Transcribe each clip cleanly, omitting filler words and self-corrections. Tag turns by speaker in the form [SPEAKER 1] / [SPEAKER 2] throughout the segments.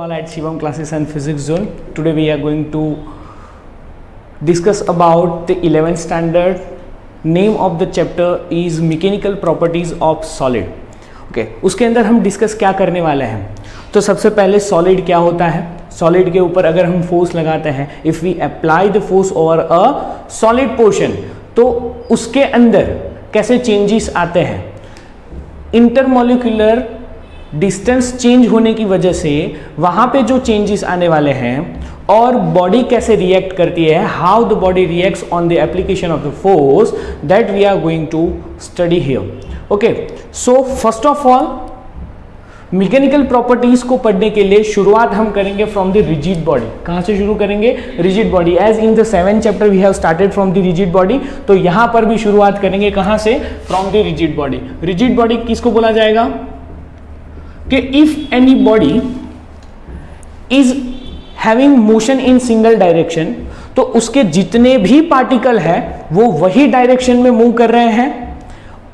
[SPEAKER 1] all at Shivam Classes and Physics Zone. Today we are going to discuss about the 11th standard. Name of the chapter is Mechanical Properties of Solid. Okay, उसके अंदर हम discuss क्या करने वाले हैं. तो सबसे पहले सॉलिड क्या होता है. सॉलिड के ऊपर अगर हम फोर्स लगाते हैं, if we apply the force over a solid portion, तो उसके अंदर कैसे चेंजेस आते हैं. इंटरमोलिकुलर डिस्टेंस चेंज होने की वजह से वहाँ पे जो चेंजेस आने वाले हैं और बॉडी कैसे रिएक्ट करती है, how the body reacts on the application of the force, that we are going to study here. Okay, so first of all mechanical properties को पढ़ने के लिए शुरुआत हम करेंगे फ्रॉम द रिजिड बॉडी. कहाँ से शुरू करेंगे? Rigid body. As in the 7th chapter we have started from the rigid body, तो यहाँ पर भी शुरुआत करेंगे कहाँ से? From the rigid body. Rigid body किसको बोला जाएगा? कि if any body is having motion in single direction, तो उसके जितने भी पार्टिकल है वो वही डायरेक्शन में मूव कर रहे हैं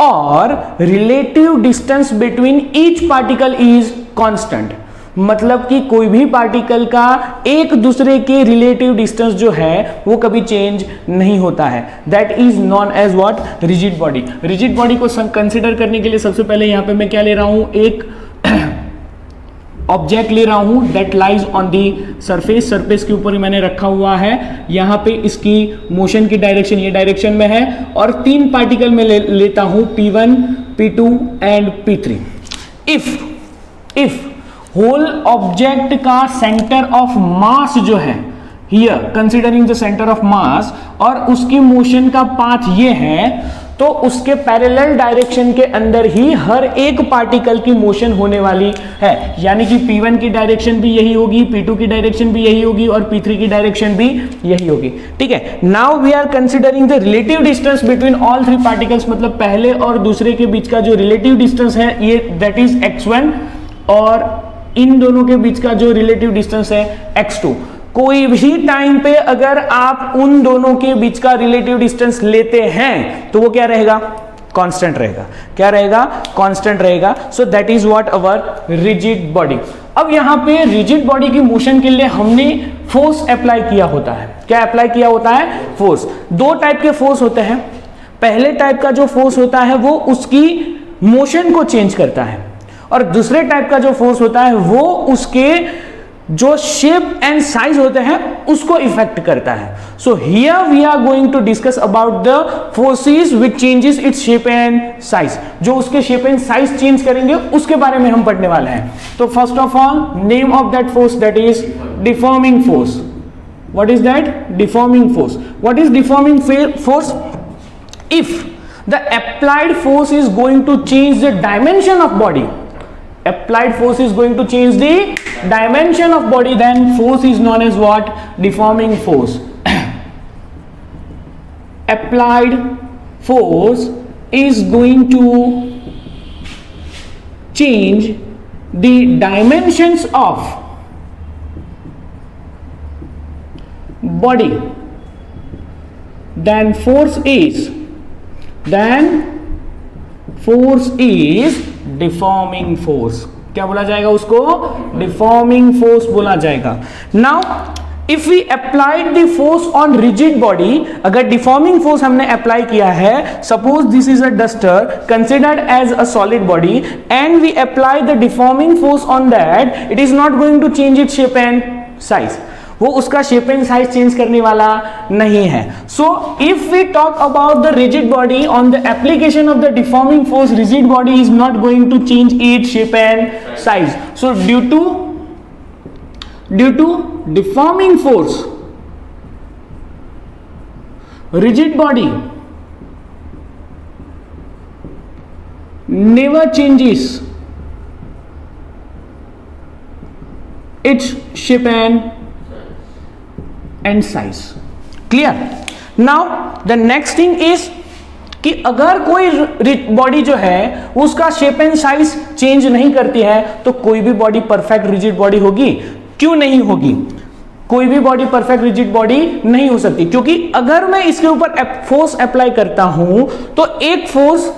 [SPEAKER 1] और relative distance between each particle is constant. मतलब कि कोई भी पार्टिकल का एक दूसरे के रिलेटिव डिस्टेंस जो है वो कभी चेंज नहीं होता है. That is known as what? Rigid body. Rigid body को कंसिडर करने के लिए सबसे पहले यहां पे मैं क्या ले रहा हूं? एक ऑब्जेक्ट ले रहा हूं that lies on the surface. Surface के ऊपर मैंने रखा हुआ है. यहां पे इसकी मोशन की डायरेक्शन ये डायरेक्शन में है और 3 पार्टिकल में लेता हूं P1, P2 and P3. If whole object का सेंटर ऑफ मास जो है here, considering the centre of mass, और उसकी मोशन का पाथ ये है, तो उसके पैरेलल डायरेक्शन के अंदर ही हर एक पार्टिकल की मोशन होने वाली है. यानी कि P1 की डायरेक्शन भी यही होगी, P2 की डायरेक्शन भी यही होगी और P3 की डायरेक्शन भी यही होगी. ठीक है. Now we are considering the relative distance between all 3 particles. मतलब पहले और दूसरे के बीच का जो रिलेटिव डिस्टेंस है ये दैट इज x1, और इन दोनों के बीच का जो रिलेटिव डिस्टेंस है x2. कोई भी टाइम पे अगर आप उन दोनों के बीच का रिलेटिव डिस्टेंस लेते हैं तो वो क्या रहेगा? कांस्टेंट रहेगा. क्या रहेगा? कांस्टेंट रहेगा. सो that is what our rigid body. अब यहां पे रिजिड बॉडी की मोशन के लिए हमने फोर्स अप्लाई किया होता है. क्या अप्लाई किया होता है? फोर्स. 2 टाइप के फोर्स होते हैं. पहले टाइप का जो फोर्स होता है वो उसकी मोशन को चेंज करता है, और दूसरे टाइप का जो फोर्स होता है वो उसके जो शेप एंड साइज होते हैं उसको इफेक्ट करता है. So here we are going to discuss about the forces which changes its shape and size. जो उसके शेप एंड साइज चेंज करेंगे उसके बारे में हम पढ़ने वाले हैं. तो first of all name of that force, that is deforming force. What is that? Deforming force. What is deforming force? If the applied force is going to change the dimension of body, applied force is going to change the dimension of body, then force is known as what? Deforming force. Applied force is going to change the dimensions of body, then force is deforming force. क्या बोला जाएगा उसको? Deforming force बोला जाएगा. Now if we applied the force on rigid body, अगर deforming force हमने apply किया है, suppose this is a duster considered as a solid body, and we apply the deforming force on that, it is not going to change its shape and size. वो उसका shape and size change करने वाला नहीं है. So if we talk about the rigid body on the application of the deforming force, rigid body is not going to change its shape and size. So due to deforming force, rigid body never changes its shape and size. Clear? Now the next thing is कि अगर कोई body जो है उसका shape and size change नहीं करती है तो कोई भी बॉडी परफेक्ट रिजिड बॉडी होगी? क्यों नहीं होगी? कोई भी बॉडी परफेक्ट रिजिड बॉडी नहीं हो सकती, क्योंकि अगर मैं इसके ऊपर फोर्स अप्लाई करता हूं तो एक फोर्स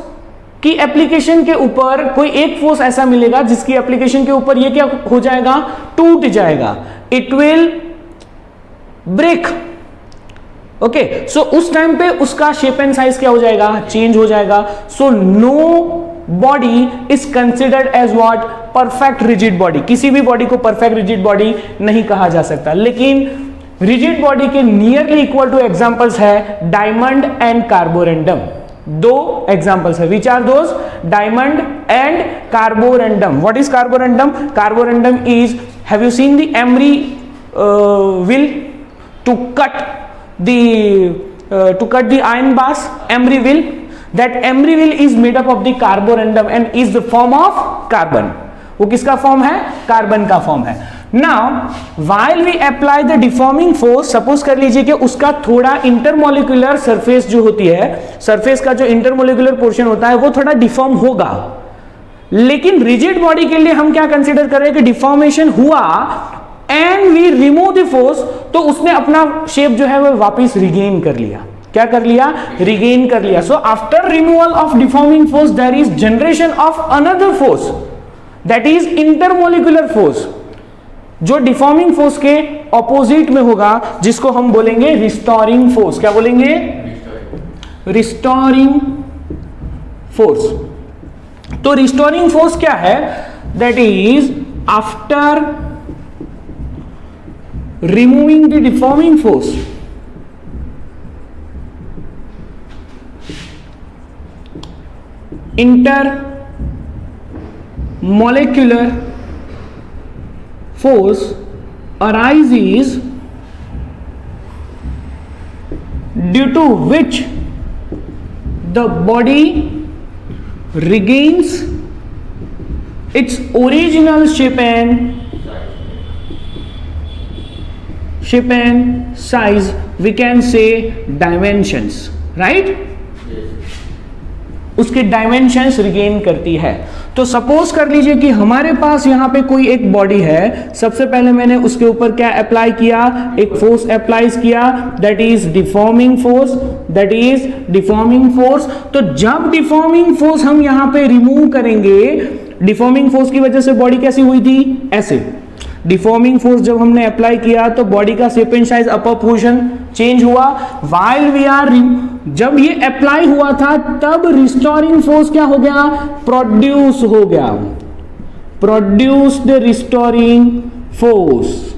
[SPEAKER 1] कि एप्लीकेशन के ऊपर कोई एक फोर्स ऐसा मिलेगा जिसकी एप्लीकेशन के ऊपर ये क्या हो जाएगा, टूट जाएगा, इट विल ब्रेक। ओके, सो उस टाइम पे उसका शेप एंड साइज क्या हो जाएगा, चेंज हो जाएगा। So no body is considered as what, perfect rigid body. किसी भी बॉडी को परफेक्ट रिजिड बॉडी नहीं कहा जा सकता, लेकिन रिजिड बॉडी के नियरली इक्वल टू एग्जांपल्स है डायमंड एंड कार्बोरेंडम। दो एग्जांपल्स है, which are those, diamond and carborundum. What is carborundum? Carborundum is, have you seen the emery will to cut the iron bars, emery will, that emery will is made up of the carborundum and is the form of carbon। वो किसका form है, carbon का form है। Now while we apply the deforming force, suppose कर लीजिए कि उसका थोड़ा इंटरमोलिकुलर सरफेस जो होती है, सरफेस का जो इंटरमोलिकुलर पोर्शन होता है वो थोड़ा डिफॉर्म होगा, लेकिन रिजिड बॉडी के लिए हम क्या कंसीडर कर रहे हैं कि डिफॉर्मेशन हुआ and we remove the force, तो उसने अपना शेप जो है वो वापस रिगेन कर लिया। क्या कर लिया, रिगेन कर लिया। So after removal of deforming force there is generation of another force, that is intermolecular force, जो डिफॉर्मिंग फोर्स के ऑपोजिट में होगा, जिसको हम बोलेंगे रिस्टोरिंग फोर्स। क्या बोलेंगे, रिस्टोरिंग फोर्स। तो रिस्टोरिंग फोर्स क्या है, that is after removing the deforming force, intermolecular force arises due to which the body regains its original shape and size, we can say dimensions, right? उसके dimensions regain करती है। तो suppose कर लीजिए कि हमारे पास यहां पे कोई एक बॉडी है, सबसे पहले मैंने उसके ऊपर क्या अप्लाई किया, एक फोर्स अप्लाई किया, that is deforming force, that is deforming force. तो जब डिफॉर्मिंग फोर्स हम यहां पे रिमूव करेंगे, डिफॉर्मिंग फोर्स की वजह से बॉडी कैसी हुई थी, ऐसे। डिफॉर्मिंग फोर्स जब हमने अप्लाई किया तो बॉडी का shape and size, upper portion change हुआ। व्हाइल वी आर, जब ये अप्लाई हुआ था तब रिस्टोरिंग फोर्स क्या हो गया, प्रोड्यूस हो गया, प्रोड्यूस्ड रिस्टोरिंग फोर्स।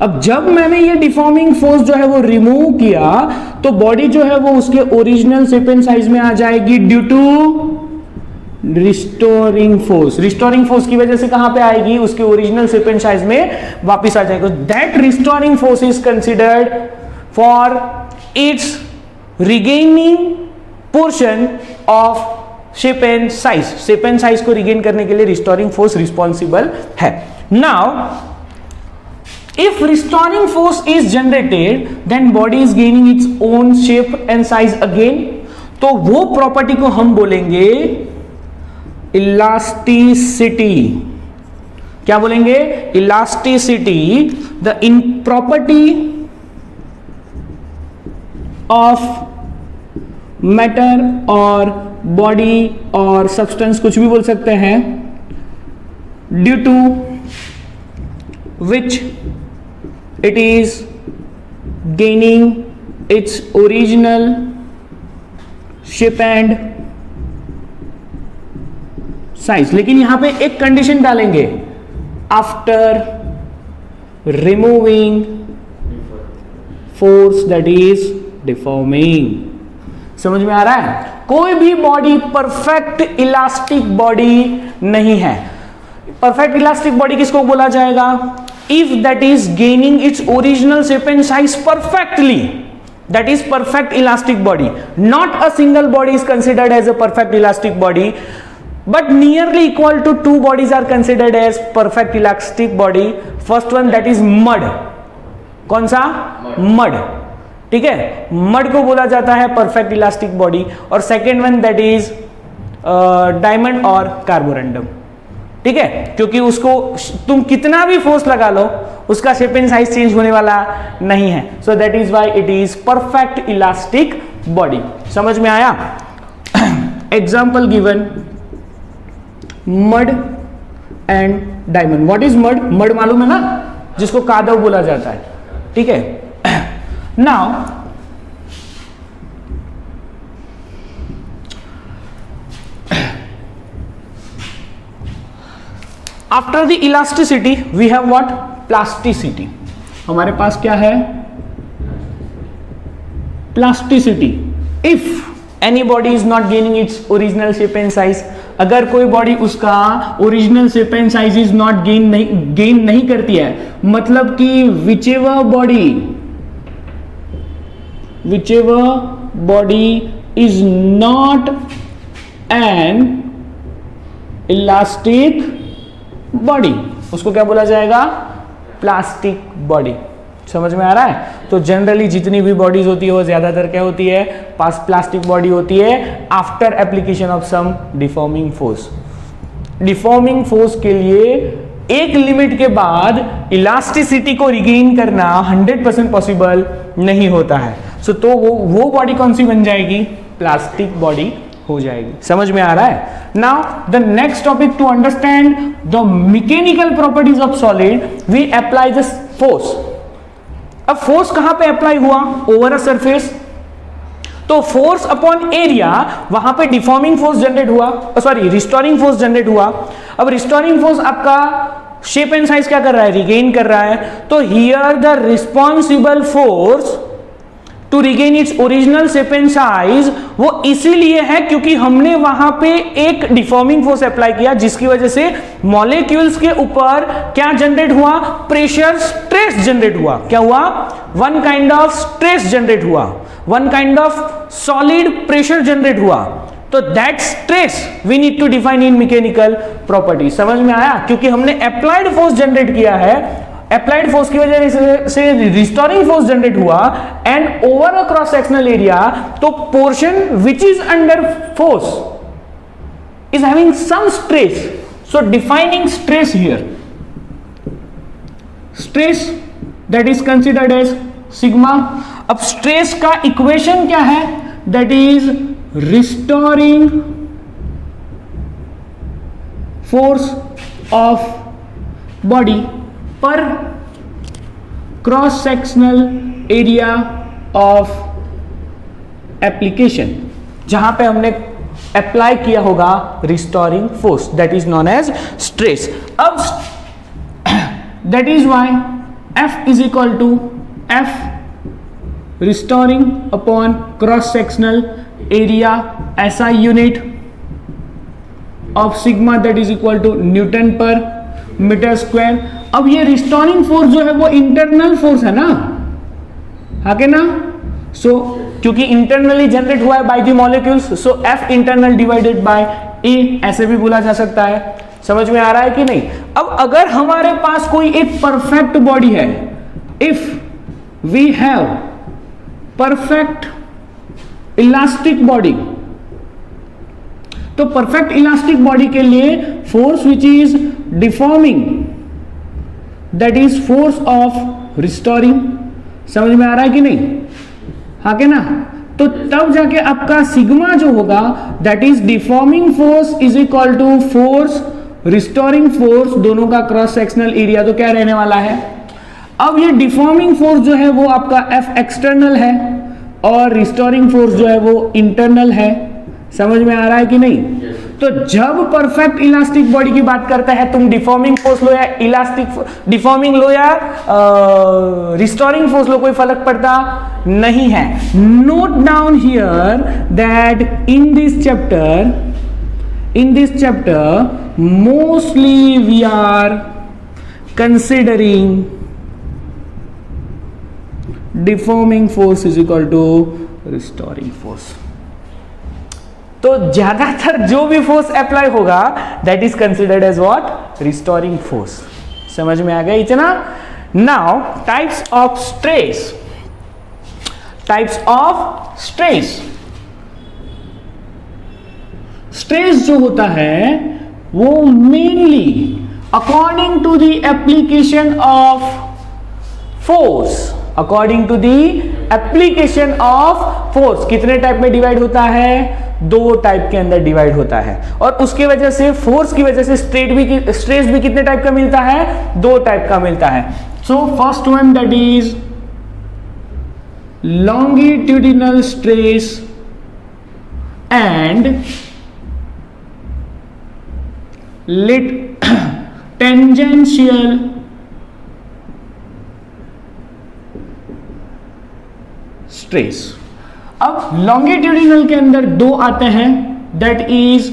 [SPEAKER 1] अब जब मैंने ये डिफॉर्मिंग फोर्स जो है वो रिमूव किया तो बॉडी जो है वो उसके ओरिजिनल शेप एंड साइज में आ जाएगी due to restoring force. Restoring force की वजह से कहां पे आएगी, उसके ओरिजिनल शेप एंड साइज में वापस आ जाएगा। That restoring force is considered for its regaining portion of shape and size. Shape and size को रिगेन करने के लिए रिस्टोरिंग फोर्स रिस्पॉन्सिबल है। Now if restoring force is generated then body is gaining its own shape and size again. तो वो property को हम बोलेंगे इलास्टिसिटी। क्या बोलेंगे, elasticity. The in property of matter और बॉडी और सब्सटेंस, कुछ भी बोल सकते हैं, due to which it is gaining its original shape and size. लेकिन यहां पे एक कंडीशन डालेंगे, after removing force that is deforming. समझ में आ रहा है, कोई भी बॉडी परफेक्ट इलास्टिक बॉडी नहीं है। परफेक्ट इलास्टिक बॉडी किसको बोला जाएगा, if that is gaining its original shape and size perfectly, that is perfect elastic body. Not a single body is considered as a perfect elastic body, but nearly equal to two bodies are considered as perfect elastic body. First one that is mud. कौन सा, mud, ठीक है, mud को बोला जाता है perfect elastic body। और second one that is diamond और carborundum, ठीक है, क्योंकि उसको तुम कितना भी फोर्स लगा लो उसका शेप एंड साइज चेंज होने वाला नहीं है। So that is why it is perfect elastic body. समझ में आया? Example given, mud and diamond. What is mud? Mud मालूम है ना, जिसको कादव बोला जाता है. ठीक है. Now after the elasticity we have what? Plasticity. हमारे पास क्या है? Plasticity. If any body is not gaining its original shape and size, अगर कोई बॉडी उसका original shape and size is not gain नहीं करती है, मतलब कि whichever body is not an elastic body, उसको क्या बोला जाएगा? Plastic body. समझ में आ रहा है? तो जनरली जितनी भी बॉडीज होती है वो ज्यादातर क्या होती है? प्लास्टिक बॉडी होती है after application of some deforming force. Deforming force के लिए एक लिमिट के बाद इलास्टिसिटी को रिगेन करना 100% पॉसिबल नहीं होता है. सो तो वो बॉडी कौन सी बन जाएगी? प्लास्टिक बॉडी हो जाएगी. समझ में आ रहा है? Now the next topic to understand the mechanical properties of solid, we apply the force. अब फोर्स कहां पे अप्लाई हुआ? Over a surface. तो फोर्स अपॉन एरिया, वहां पे डिफॉर्मिंग फोर्स जनरेट हुआ, सॉरी रिस्टोरिंग फोर्स जनरेट हुआ. अब रिस्टोरिंग फोर्स आपका शेप एंड साइज क्या कर रहा है? रिगेन कर रहा है. तो here the responsible force to regain its original shape and size वो इसीलिए है क्योंकि हमने वहां पे एक डिफॉर्मिंग फोर्स अप्लाई किया, जिसकी वजह से मॉलिक्यूल्स के ऊपर क्या जनरेट हुआ? प्रेशर स्ट्रेस जनरेट हुआ. क्या हुआ? One kind of stress generate हुआ, one kind of solid pressure generate हुआ. तो that stress we need to define in mechanical property. समझ में आया? क्योंकि हमने अप्लाइड फोर्स जनरेट किया है, अप्लाइड फोर्स की वजह से रिस्टोरिंग फोर्स जनरेट हुआ and over a cross sectional area, तो portion which is under force is having some stress. So defining stress here, stress that is considered as sigma. अब stress का equation क्या है? That is restoring force of body per cross sectional area of application, जहां पे हमने apply किया होगा restoring force, that is non as stress. अब that is why F is equal to F restoring upon cross sectional area SI unit of sigma, that is equal to newton per metre square. अब ये restoring force जो है वो internal force है ना, हाँ के ना? सो क्योंकि इंटरनली जनरेट हुआ है by the molecules, so F internal divided by A, ऐसे भी बोला जा सकता है. समझ में आ रहा है कि नहीं? अब अगर हमारे पास कोई एक परफेक्ट बॉडी है, if we have perfect elastic body, तो परफेक्ट इलास्टिक बॉडी के लिए force which is deforming, that is force of restoring. समझ में आ रहा है कि नहीं? हाँ के ना? तो तब जाके आपका सिग्मा जो होगा that is deforming force is equal to force restoring force, दोनों का क्रॉस सेक्शनल एरिया. तो क्या रहने वाला है? अब ये डिफॉर्मिंग फोर्स जो है वो आपका F एक्सटर्नल है और रिस्टोरिंग फोर्स जो है वो इंटरनल है. समझ में आ रहा है कि नहीं? तो जब परफेक्ट इलास्टिक बॉडी की बात करता है, तुम डिफॉर्मिंग फोर्स लो या डिफॉर्मिंग लो या रिस्टोरिंग फोर्स लो, कोई फर्क पड़ता नहीं है. Note down here that in this chapter mostly we are considering deforming force is equal to restoring force. तो ज्यादातर जो भी फोर्स अप्लाई होगा that is considered as what? Restoring force. समझ में आ गया इतना? Now types of stress. Types of stress. Stress जो होता है वो mainly according to the application of force, according to the application of force कितने टाइप में डिवाइड होता है? 2 टाइप के अंदर डिवाइड होता है। और उसके वजह से फोर्स की वजह से स्ट्रेस भी कितने टाइप का मिलता है? 2 टाइप का मिलता है। So first one that is longitudinal stress and tangential stress. अब लॉन्गिट्यूडिनल के अंदर 2 आते हैं, दैट इज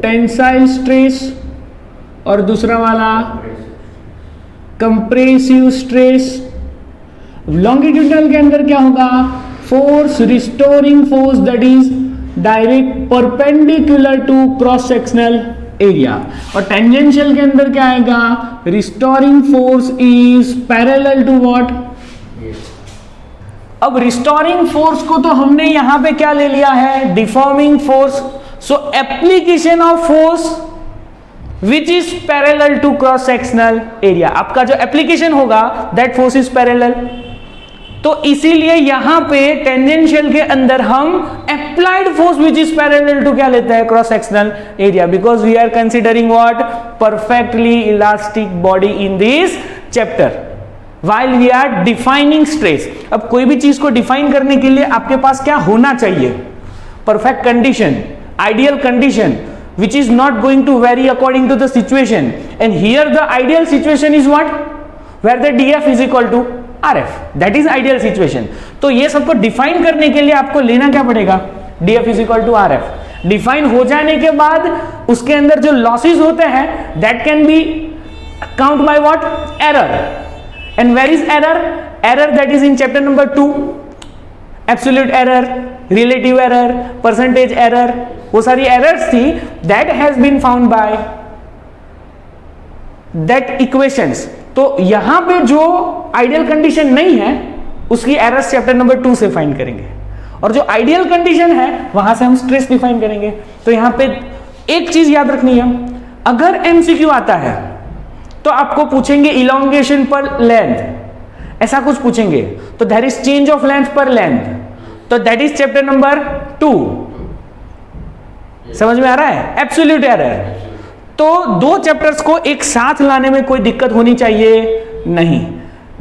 [SPEAKER 1] टेंसाइल स्ट्रेस और दूसरा वाला कंप्रेसिव स्ट्रेस। लॉन्गिट्यूडिनल के अंदर क्या होगा? Force restoring force that is direct perpendicular to cross sectional area. और टेंजेंशियल के अंदर क्या आएगा? Restoring force is parallel to what? अब रिस्टोरिंग फोर्स को तो हमने यहां पे क्या ले लिया है? Deforming force. So application of force which is parallel to cross sectional area. आपका जो एप्लीकेशन होगा दैट फोर्स इज पैरेलल। तो इसीलिए यहां पे टेंजेंशियल के अंदर हम applied force which is parallel to क्या लेते हैं? Cross sectional area, because we are considering what? Perfectly elastic body in this chapter while we are defining stress। अब कोई भी चीज को डिफाइन करने के लिए आपके पास क्या होना चाहिए? Perfect condition, ideal condition which is not going to vary according to the situation, and here the ideal situation is what? Where the df is equal to rf, that is ideal situation। तो ये सबको define करने के लिए आपको लेना क्या पड़ेगा? df is equal to rf। Define हो जाने के बाद उसके अंदर जो लॉसेस होते हैं that can be count by what? error। And where is error? Error that is in chapter number 2, absolute error, relative error, percentage error, वो सारी errors थी that has been found by that equations। तो यहां पे जो ideal condition नहीं है उसकी errors चैप्टर नंबर 2 से फाइंड करेंगे, और जो ideal condition है वहां से हम स्ट्रेस डिफाइन करेंगे। तो यहां पे एक चीज याद रखनी है, अगर MCQ आता है तो आपको पूछेंगे इलोंगेशन पर लेंथ, ऐसा कुछ पूछेंगे, तो there is change of length per length, तो दैट इज चैप्टर नंबर 2। समझ में आ रहा है? Absolute error. तो 2 चैप्टर्स को एक साथ लाने में कोई दिक्कत होनी चाहिए नहीं।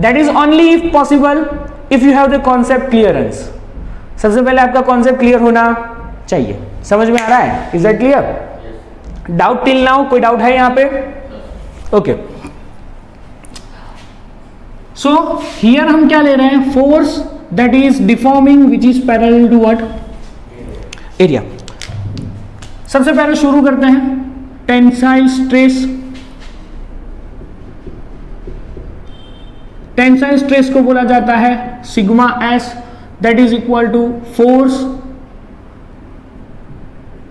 [SPEAKER 1] That is only if possible if you have the concept clearance. सबसे पहले आपका कॉन्सेप्ट क्लियर होना चाहिए। समझ में आ रहा है? Is that clear? Doubt till now? कोई डाउट है यहां पे? ओके, सो हियर हम क्या ले रहे हैं? Force that is deforming which is parallel to what? Area. सबसे पहले शुरू करते हैं टेंसाइल स्ट्रेस। टेंसाइल स्ट्रेस को बोला जाता है sigma S, that is equal to force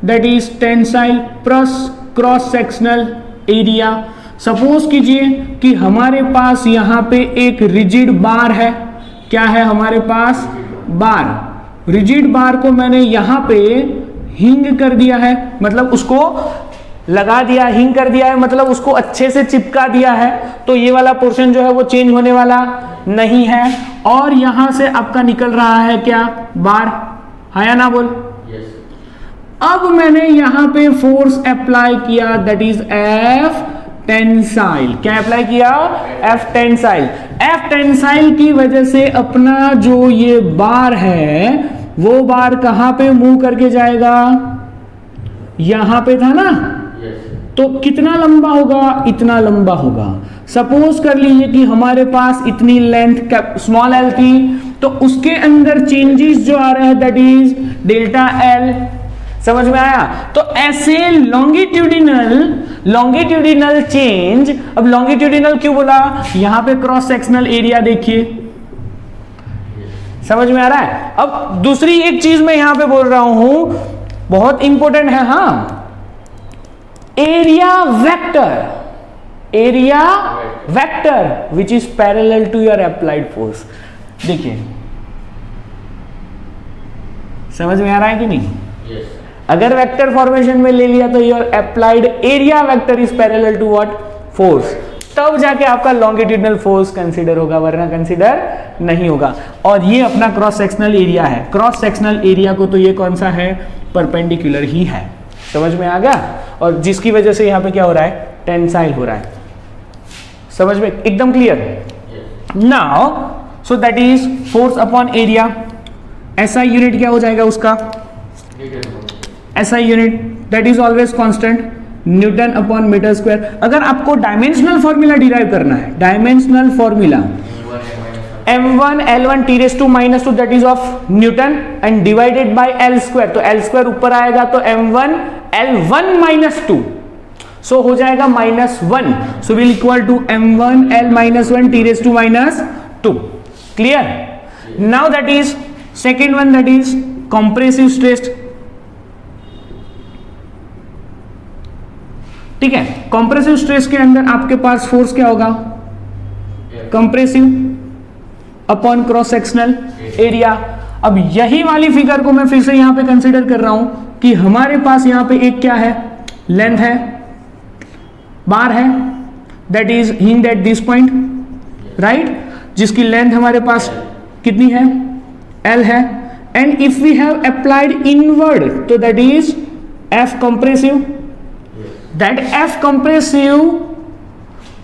[SPEAKER 1] that is tensile plus cross sectional area. Suppose कीजिए कि हमारे पास यहां पे एक रिजिड बार है। क्या है हमारे पास? बार। रिजिड बार को मैंने यहां पे हिंग कर दिया है, मतलब उसको लगा दिया, हिंग कर दिया है, मतलब उसको अच्छे से चिपका दिया है। तो ये वाला पोर्शन जो है वो चेंज होने वाला नहीं है, और यहां से आपका निकल रहा है क्या? बार। है या ना बोल? अब मैंने यहां पे फोर्स अप्लाई किया दैट इज एफ टेंसाइल। क्या अप्लाई किया? F tensile. एफ टेंसाइल की वजह से अपना जो ये बार है वो बार कहां पे मूव करके जाएगा? यहां पे था ना, तो कितना लंबा होगा? इतना लंबा होगा। सपोज कर लीजिए कि हमारे पास इतनी लेंथ स्मॉल एल थी, तो उसके अंदर चेंजेस जो आ रहे हैं दैट इज डेल्टा एल। समझ में आया? तो ऐसे लॉन्गिट्यूडिनल चेंज। अब लॉन्गिट्यूडिनल क्यों बोला? यहां पे क्रॉस सेक्शनल एरिया देखिए, समझ में आ रहा है? अब दूसरी एक चीज मैं यहां पे बोल रहा हूं, बहुत इंपॉर्टेंट है। हाँ, area vector which is parallel to your applied force. देखिए, समझ में आ रहा है कि नहीं? yes. अगर वेक्टर फॉर्मेशन में ले लिया तो your applied area vector is parallel to what? Force. तब जाके आपका लॉन्गिट्यूडनल फोर्स कंसीडर होगा, वरना कंसीडर नहीं होगा। और ये अपना क्रॉस सेक्शनल एरिया है। क्रॉस सेक्शनल एरिया को तो ये कौन सा है, परपेंडिकुलर ही है। समझ में आ गया? और जिसकी वजह से यहाँ पे क्या हो रहा है, टेंसाइल हो रहा है। समझ में एकदम clear? Now so that is force upon area. SI unit क्या हो जाएगा उसका, SI unit that is always constant, newton upon metre square. अगर आपको डायमेंशनल फॉर्मूला डिराइव करना है, dimensional formula m1 l1 t raised to -2 that is of newton and divided by l square, तो l square ऊपर आएगा तो m1 l1 -2 सो हो जाएगा -1, so will equal to m1 l -1 t raised to -2। Clear? Now that is second one, that is compressive stress. ठीक है, compressive stress के अंदर आपके पास फोर्स क्या होगा, compressive upon cross sectional area. अब यही वाली फिगर को मैं फिर से यहां पे कंसीडर कर रहा हूं कि हमारे पास यहां पे एक क्या है, लेंथ है, बार है, that is hinged at this point, right, जिसकी लेंथ हमारे पास कितनी है, L है। And if we have applied inward तो that is F compressive, that F compressive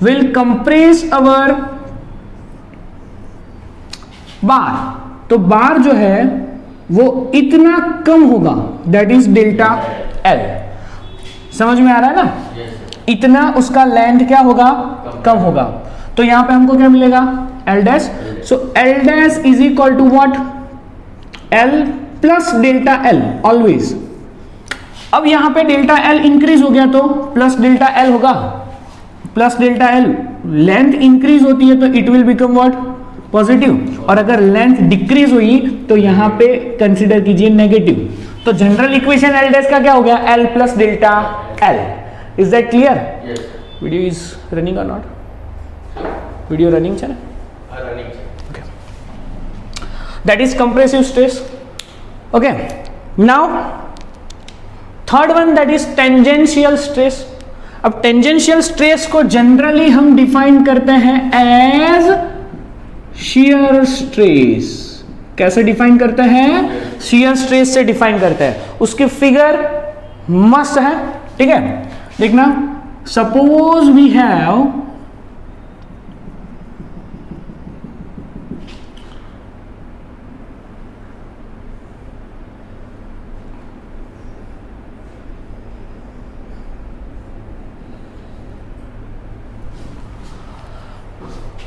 [SPEAKER 1] will compress our bar. तो बार जो है वो इतना कम होगा, that is डेल्टा L। समझ में आ रहा है ना? इतना उसका लेंथ क्या होगा, कम होगा। तो यहां पे हमको क्या मिलेगा, L dash. So L dash is equal to what, L plus delta L always. अब यहां पे डेल्टा L इंक्रीज हो गया तो प्लस डेल्टा L होगा, plus delta L। Length increase होती है तो it will become what, positive. और अगर लेंथ डिक्रीज हुई तो यहां पे कंसीडर कीजिए नेगेटिव। तो जनरल इक्वेशन L डैश का क्या हो गया, L plus delta L। Is that clear? Video is running और नॉट? वीडियो रनिंग चल, okay, that is compressive stress. Okay, now third one that is tangential stress. अब tangential stress को generally हम define करते हैं एज शियर स्ट्रेस। कैसे define करते हैं, शियर स्ट्रेस से डिफाइन करते हैं। उसकी फिगर मस्त है, ठीक है, देखना। Suppose we have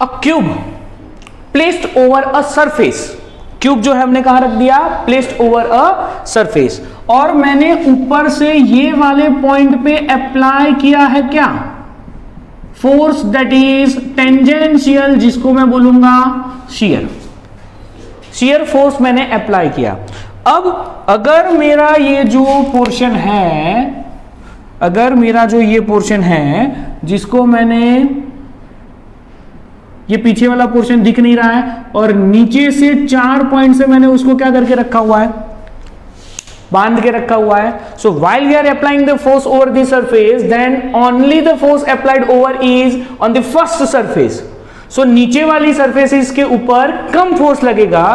[SPEAKER 1] a cube placed over a surface। Cube जो है हमने कहां रख दिया, placed over a surface। और मैंने ऊपर से ये वाले पॉइंट पे अप्लाई किया है क्या, फोर्स दैट इज टेंजेंशियल, जिसको मैं बोलूंगा शियर। शियर फोर्स मैंने अप्लाई किया। अब अगर मेरा ये जो पोर्शन है, अगर मेरा जो ये पोर्शन है जिसको मैंने, ये पीछे वाला पोर्शन दिख नहीं रहा है और नीचे से 4 पॉइंट से मैंने उसको क्या करके रखा हुआ है, बांध के रखा हुआ है। So while we are applying the force over the surface, then only the force applied over is on the first surface. So नीचे वाली सरफेसेस के ऊपर कम फोर्स लगेगा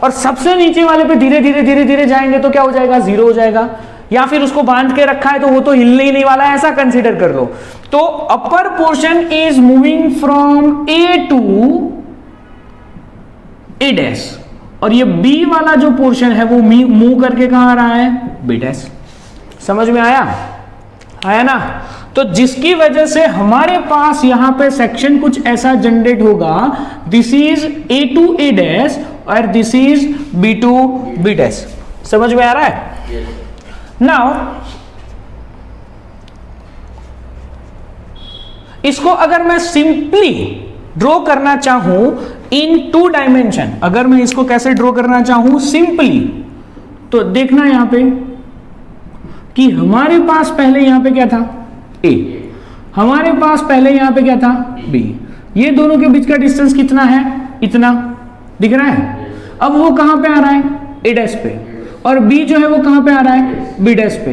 [SPEAKER 1] और सबसे नीचे वाले पे धीरे धीरे धीरे धीरे जाएंगे तो क्या हो जाएगा, जीरो हो जाएगा। या फिर उसको बांध के रखा है तो वो तो हिलने ही नहीं वाला है, ऐसा कंसीडर कर लो। तो upper portion is moving from A to A dash, और ये बी वाला जो पोर्शन है वो मूव करके कहां आ रहा है, बी डैश। समझ में आया, आया ना? तो जिसकी वजह से हमारे पास यहां पे सेक्शन कुछ ऐसा जनरेट होगा, this is A to A dash और this is B to B dash. समझ में आ रहा है? नाउ इसको अगर मैं सिंपली ड्रॉ करना चाहूं इन 2 डायमेंशन, अगर मैं इसको कैसे ड्रॉ करना चाहूं सिंपली, तो देखना यहां पे कि हमारे पास पहले यहां पे क्या था, ए, हमारे पास पहले यहां पे क्या था, बी। ये दोनों के बीच का डिस्टेंस कितना है, इतना दिख रहा है। अब वो कहां पे आ रहा है, ए डैश पे, और बी जो है वो कहां पे आ रहा है, बी डैश पे।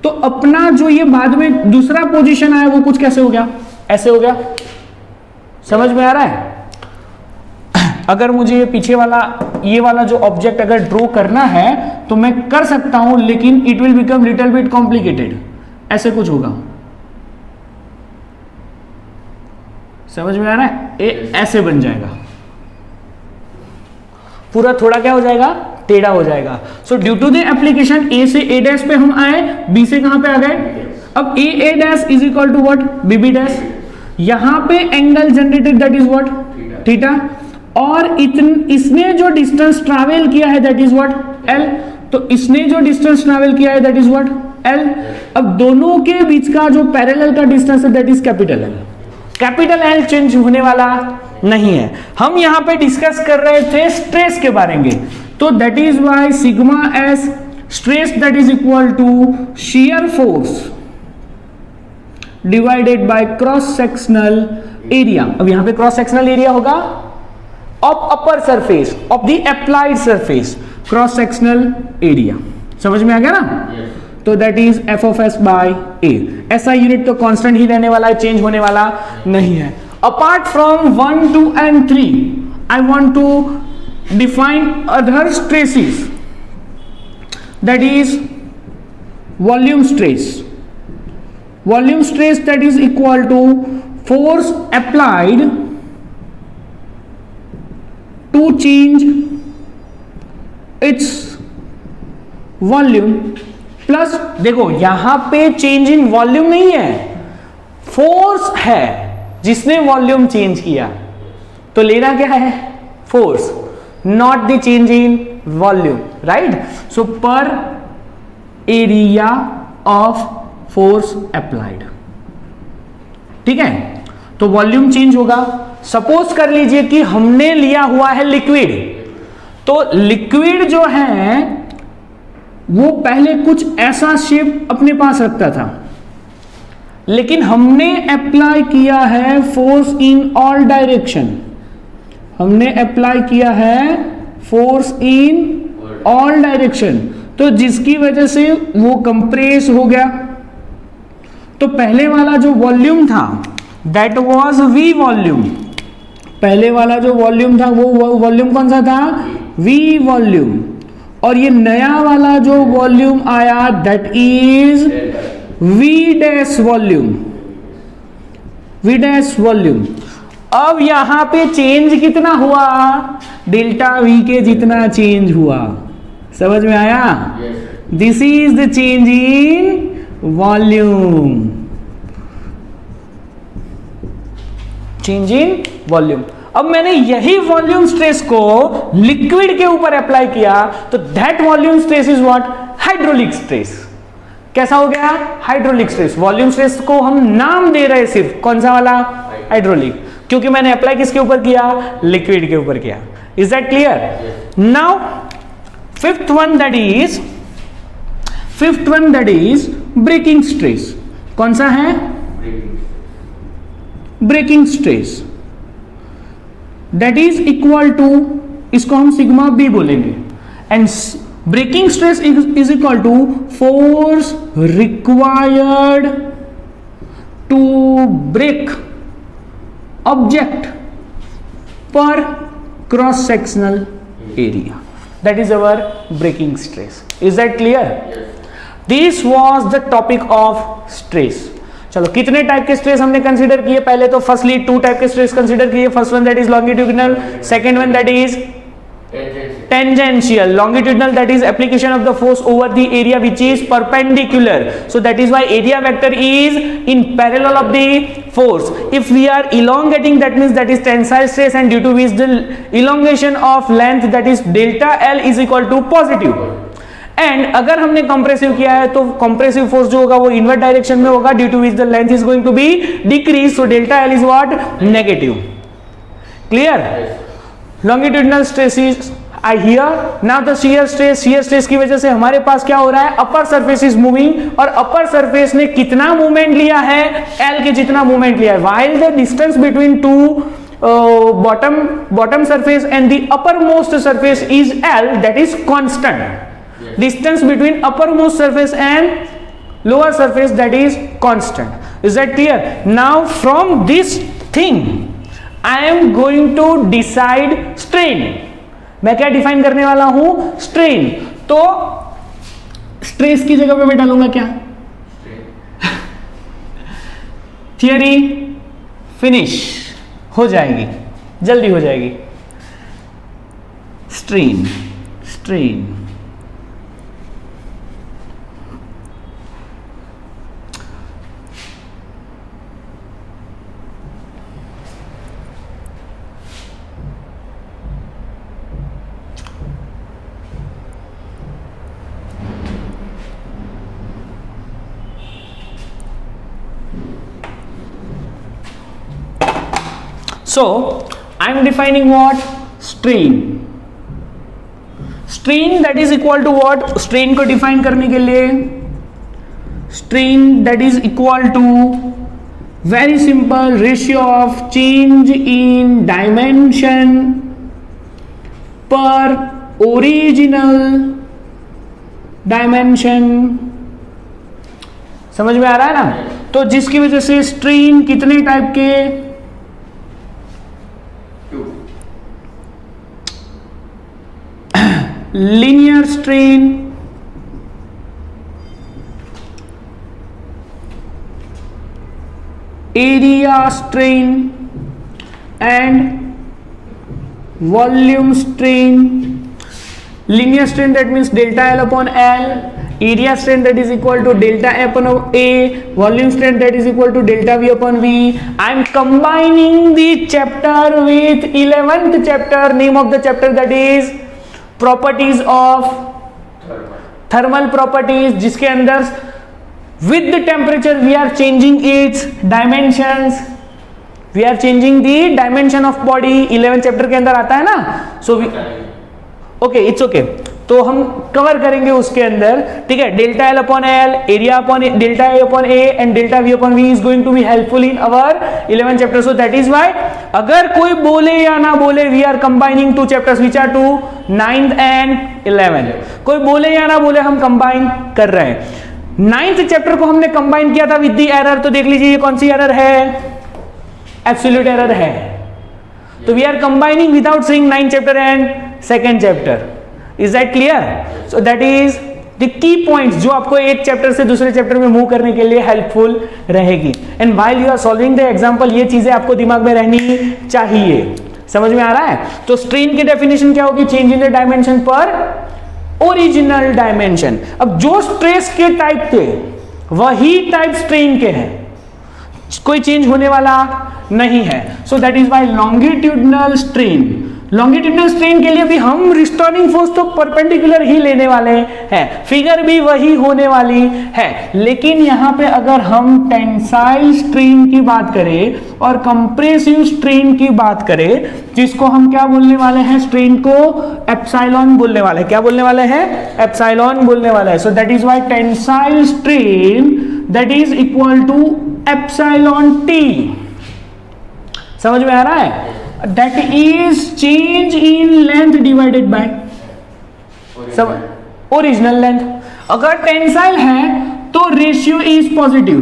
[SPEAKER 1] तो अपना जो ये बाद में दूसरा पोजीशन आया वो कुछ कैसे हो गया, ऐसे हो गया। समझ में आ रहा है? अगर मुझे ये पीछे वाला ये वाला जो ऑब्जेक्ट अगर ड्रॉ करना है तो मैं कर सकता हूं, लेकिन it will become little bit complicated. ऐसे कुछ होगा, समझ में आ रहा है? ऐसे बन जाएगा, पूरा थोड़ा क्या हो जाएगा, टेढ़ा हो जाएगा। So due to the application A से ए डैश पे हम आए, बी से कहां पे आ गए? अब A dash is equal to what, B dash. यहां पे angle generated that is what, theta. और इसने जो डिस्टेंस ट्रैवल किया है दैट इज व्हाट, एल। तो इसने जो डिस्टेंस ट्रैवल किया है दैट इज व्हाट, एल। अब दोनों के बीच का जो पैरेलल का डिस्टेंस है that is capital L. Capital L change होने वाला नहीं है। हम यहां पे डिस्कस कर रहे थे स्ट्रेस के बारे में, तो that is why sigma S stress that is equal to shear force divided by cross sectional area. अब यहां पे क्रॉस सेक्शनल एरिया होगा of upper surface of the applied surface, cross sectional area. समझ में आ गया ना? तो that is F of S by A. ऐसा यूनिट तो कांस्टेंट ही रहने वाला है, चेंज होने वाला नहीं है। Apart from 1, 2 and 3 I want to define other stresses, that is volume stress. Volume stress that is equal to force applied to change its volume plus, देखो यहां पे चेंज इन वॉल्यूम नहीं है, फोर्स है जिसने वॉल्यूम चेंज किया। तो लेना क्या है, force, not the change in volume, right? So per area of force applied, ठीक है? तो वॉल्यूम चेंज होगा। सपोज कर लीजिए कि हमने लिया हुआ है लिक्विड, तो लिक्विड जो है वो पहले कुछ ऐसा शेप अपने पास रखता था, लेकिन हमने अप्लाई किया है फोर्स इन ऑल डायरेक्शन। हमने अप्लाई किया है फोर्स इन ऑल डायरेक्शन, तो जिसकी वजह से वो कंप्रेस हो गया। तो पहले वाला जो वॉल्यूम था दैट वाज वी वॉल्यूम। पहले वाला जो वॉल्यूम था वो वॉल्यूम कौन सा था, वी वॉल्यूम। और ये नया वाला जो वॉल्यूम आया that is V dash volume, V dash volume. अब यहां पे चेंज कितना हुआ, डेल्टा वी के जितना चेंज हुआ। समझ में आया? This is the change in volume, change in volume. अब मैंने यही वॉल्यूम स्ट्रेस को लिक्विड के ऊपर अप्लाई किया, तो that volume stress is what, hydraulic stress. कैसा हो गया, हाइड्रोलिक स्ट्रेस। वॉल्यूम स्ट्रेस को हम नाम दे रहे सिर्फ, कौन सा वाला, हाइड्रोलिक, क्योंकि मैंने अप्लाई किसके ऊपर किया, लिक्विड के ऊपर किया। Is that clear? Now fifth one that is breaking stress. कौन सा है, breaking stress, that is equal to, इसको हम सिग्मा बी बोलेंगे। And breaking stress is equal to force required to break object per cross sectional area, that is our breaking stress. Is that clear? This was the topic of stress. चलो, कितने type के stress हमने consider किए? पहले तो firstly 2 type के stress consider किए। First one that is longitudinal, second one that is tangential. Longitudinal, that is application of the force over the area which is perpendicular. So that is why area vector is in parallel of the force. If we are elongating, that means that is tensile stress, and due to which the elongation of length, that is delta L is equal to positive. And अगर हमने compressive किया है तो compressive force जो होगा वो invert direction में होगा, due to which the length is going to be decrease, so delta L is what, negative. Clear? Longitudinal stress is I here. Now the shear stress की वजह से हमारे पास क्या हो रहा है, अपर सरफेस इज मूविंग, और अपर सरफेस ने कितना मूवमेंट लिया है, एल के जितना मूवमेंट लिया है, while the distance between two bottom surface and the uppermost surface is L, that is constant. Yes. Distance between uppermost surface and lower surface, that is constant. Is that clear? Now from this thing I am going to decide strain. मैं क्या define करने वाला हूं? Strain. तो stress की जगह पे मैं डालूंगा क्या? थियरी फिनिश हो जाएगी, जल्दी हो जाएगी। Strain, strain, so I am defining what? Strain. Strain that is equal to what? Strain को define करने के लिए strain that is equal to very simple ratio of change in dimension per original dimension। समझ में आ रहा है ना? तो जिसकी वजह से strain कितने टाइप के? linear strain, area strain and volume strain. Linear strain that means delta L upon L, area strain that is equal to delta A upon A, volume strain that is equal to delta V upon V. I am combining the chapter with 11th chapter. Name of the chapter that is properties of thermal properties, जिसके अंदर with the temperature we are changing its dimensions, we are changing the dimension of body. 11th chapter के अंदर आता है ना? So we okay, it's okay. तो हम cover करेंगे उसके अंदर, ठीक है? Delta L upon L, area upon delta A upon A and delta V upon V is going to be helpful in our 11th chapter. So that is why अगर कोई बोले या ना बोले, we are combining two chapters which are two 9th and 11th. कोई बोले या ना बोले, हम कंबाइन कर रहे हैं. 9th चैप्टर को हमने कंबाइन किया था विद द एरर. तो देख लीजिए ये कौन सी एरर है? एब्सोल्यूट एरर है. तो we are combining without seeing 9th chapter and 2nd chapter. Is that clear? So that is the key points जो आपको एक चैप्टर से दूसरे चैप्टर में मूव करने के लिए हेल्पफुल रहेगी. And while you are solving the example, ये चीजें आपको दिमाग में रहनी चाहिए. समझ में आ रहा है? तो स्ट्रेन की डेफिनेशन क्या होगी? चेंज इन द डायमेंशन पर ओरिजिनल डायमेंशन. अब जो स्ट्रेस के टाइप थे वही टाइप स्ट्रेन के हैं, कोई चेंज होने वाला नहीं है. So that is Y longitudinal strain. Longitudinal strain के लिए भी हम रिस्टोरिंग फोर्स तो परपेंडिकुलर ही लेने वाले हैं, फिगर भी वही होने वाली है. लेकिन यहां पे अगर हम टेंसाइल स्ट्रेन की बात करें और कंप्रेसिव स्ट्रेन की बात करें, जिसको हम क्या बोलने वाले हैं? स्ट्रेन को एप्सिलॉन बोलने वाले हैं. क्या बोलने वाले हैं? एप्सिलॉन बोलने वाले हैं. So that is why tensile strain that is equal to epsilon T. समझ में आ रहा है? That is change in length divided by original length. अगर टेंसाइल है तो ratio is positive.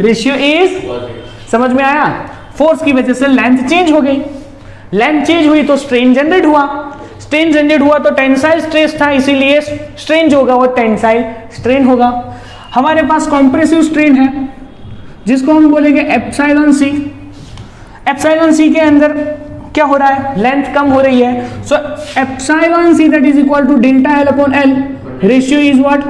[SPEAKER 1] Ratio is, समझ में आया? फोर्स की वजह से लेंथ चेंज हो गई. लेंथ चेंज हुई तो स्ट्रेन जनरेट हुआ. स्ट्रेन जनरेट हुआ तो टेंसाइल स्ट्रेस था, इसीलिए स्ट्रेन जो होगा वो टेंसाइल स्ट्रेन होगा. हमारे पास कॉम्प्रेसिव स्ट्रेन है जिसको हम बोलेंगे एप्सिलॉन सी. एप्सिलॉन सी के अंदर क्या हो रहा है? लेंथ कम हो रही है. So epsilon C that is equal to delta L upon L. Ratio is what?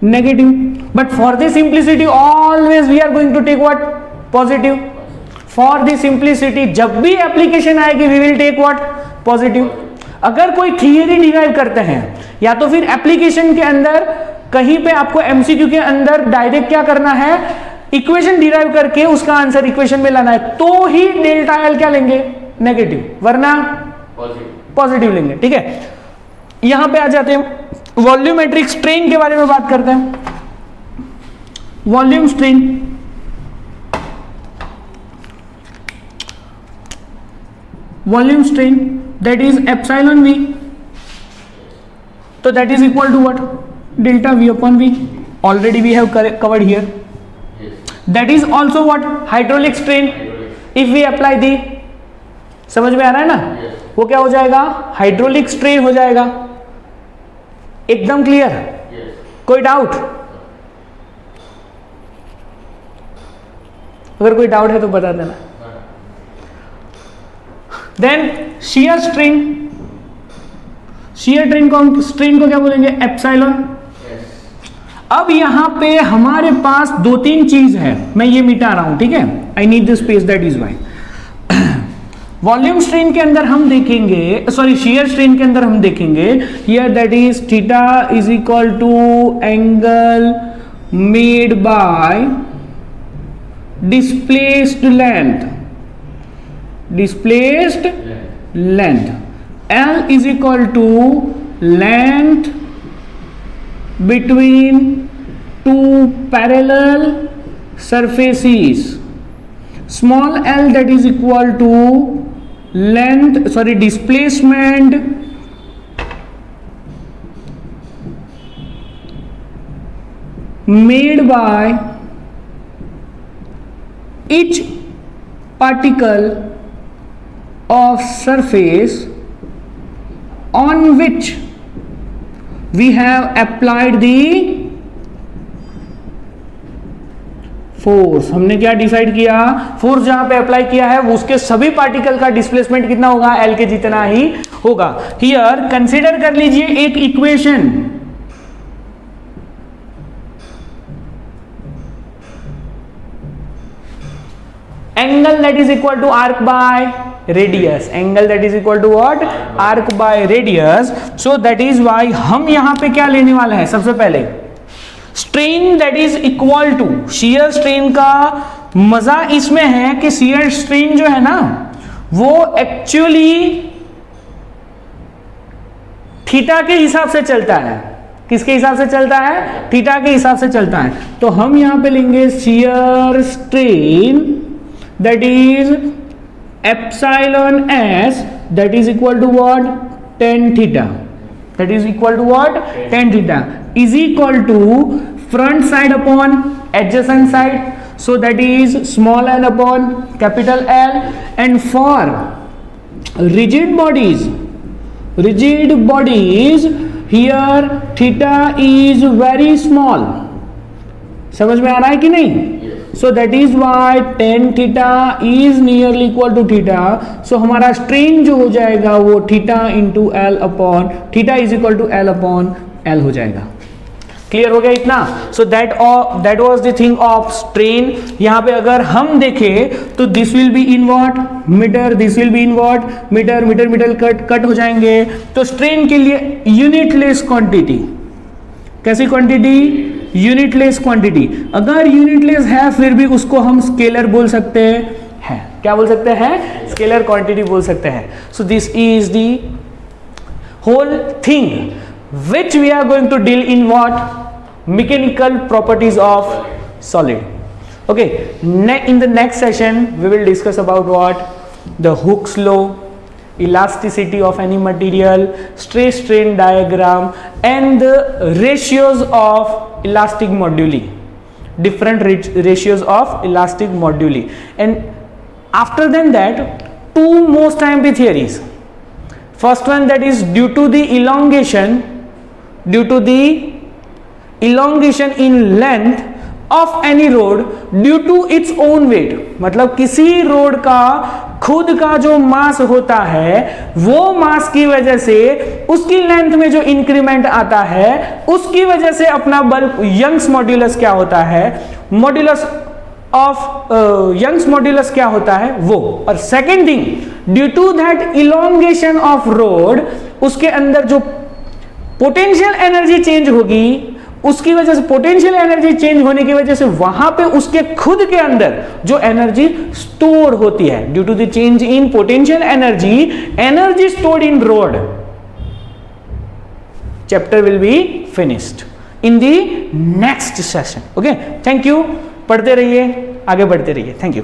[SPEAKER 1] Negative. But for the simplicity always we are going to take what? Positive. For the simplicity जब भी application आएगी we will take what? Positive. अगर कोई theory derive करते हैं या तो फिर एप्लीकेशन के अंदर कहीं पे आपको एमसीक्यू के अंदर डायरेक्ट क्या करना है? इक्वेशन डिराइव करके उसका आंसर इक्वेशन में लाना है, तो ही डेल्टा एल क्या लेंगे? नेगेटिव, वरना पॉजिटिव लेंगे. ठीक है, यहां पे आ जाते हैं वॉल्यूमेट्रिक स्ट्रेन के बारे में बात करते हैं. Volume strain, volume strain that is epsilon V. तो that is equal to what? Delta V upon V. Already we have covered here. That is also what, hydraulic strain. If we apply the, समझ में आ रहा है ना, वो क्या हो जाएगा, हाइड्रोलिक स्ट्रेन हो जाएगा। एकदम क्लियर, कोई डाउट? अगर कोई डाउट है तो बता देना। Then shear strain, shear strain को क्या बोलेंगे, एप्सिलॉन। अब यहां पे हमारे पास दो तीन चीज है, मैं ये मिटा रहा हूं, ठीक है, I need the space, that is Y. Volume strain के अंदर हम देखेंगे, सॉरी शियर स्ट्रेन के अंदर हम देखेंगे here that is theta is equal to angle made by displaced length L is equal to length between two parallel surfaces, small l that is equal to displacement made by each particle of surface on which we have applied the force. हमने क्या decide किया, force जहां पे apply किया है उसके सभी particle का डिस्प्लेसमेंट कितना होगा, एल के जितना ही होगा। हियर कंसीडर कर लीजिए एक equation, angle that is equal to arc by radius, angle that is equal to what, arc by radius। so that is why हम यहां पे क्या लेने वाले हैं, सबसे पहले strain that is equal to shear strain का मजा इसमें है कि shear strain जो है ना वो एक्चुअली थीटा के हिसाब से चलता है। किसके हिसाब से चलता है, थीटा के हिसाब से चलता है। तो हम यहां पे लेंगे shear strain that is epsilon s that is equal to what, tan theta, that is equal to what, tan theta is equal to front side upon adjacent side, so that is small l upon capital L। and for rigid bodies here theta is very small, समझ में आ रहा है कि नहीं? so that is why tan theta is nearly equal to theta। so हमारा strain जो हो जाएगा वो theta into L upon, theta is equal to L upon L हो जाएगा। क्लियर हो गया इतना? So that was the thing of strain. यहां पे अगर हम देखें तो this will be in what, meter, this will be in what, meter, meter meter cut हो जाएंगे। तो स्ट्रेन के लिए यूनिटलेस क्वांटिटी, कैसी क्वांटिटी, यूनिटलेस क्वांटिटी। अगर यूनिटलेस है फिर भी उसको हम स्केलर बोल सकते हैं, क्या बोल सकते हैं, स्केलर क्वांटिटी बोल सकते हैं। So this is the whole thing which we are going to deal in what, mechanical properties of solid। okay, in the next session we will discuss about what, the Hooke's law, elasticity of any material, stress strain diagram, and the ratios of elastic moduli, different ratios of elastic moduli। and after that two most IMP theories। first one, that is due to the elongation in length of any road due to its own weight, मतलब किसी road का खुद का जो मास होता है वो मास की वजह से उसकी लेंथ में जो इंक्रीमेंट आता है उसकी वजह से अपना बल्क यंग्स मॉड्यूलस क्या होता है, मॉड्यूलस ऑफ यंग्स मॉड्यूलस क्या होता है वो। और second thing, due to that elongation of rod उसके अंदर जो पोटेंशियल एनर्जी चेंज होगी उसकी वजह से, पोटेंशियल एनर्जी चेंज होने की वजह से वहां पे उसके खुद के अंदर जो एनर्जी स्टोर होती है, due to the change in potential energy stored in rod. Chapter will be finished in the next session. Okay, thank you. पढ़ते रहिए, आगे बढ़ते रहिए। Thank you.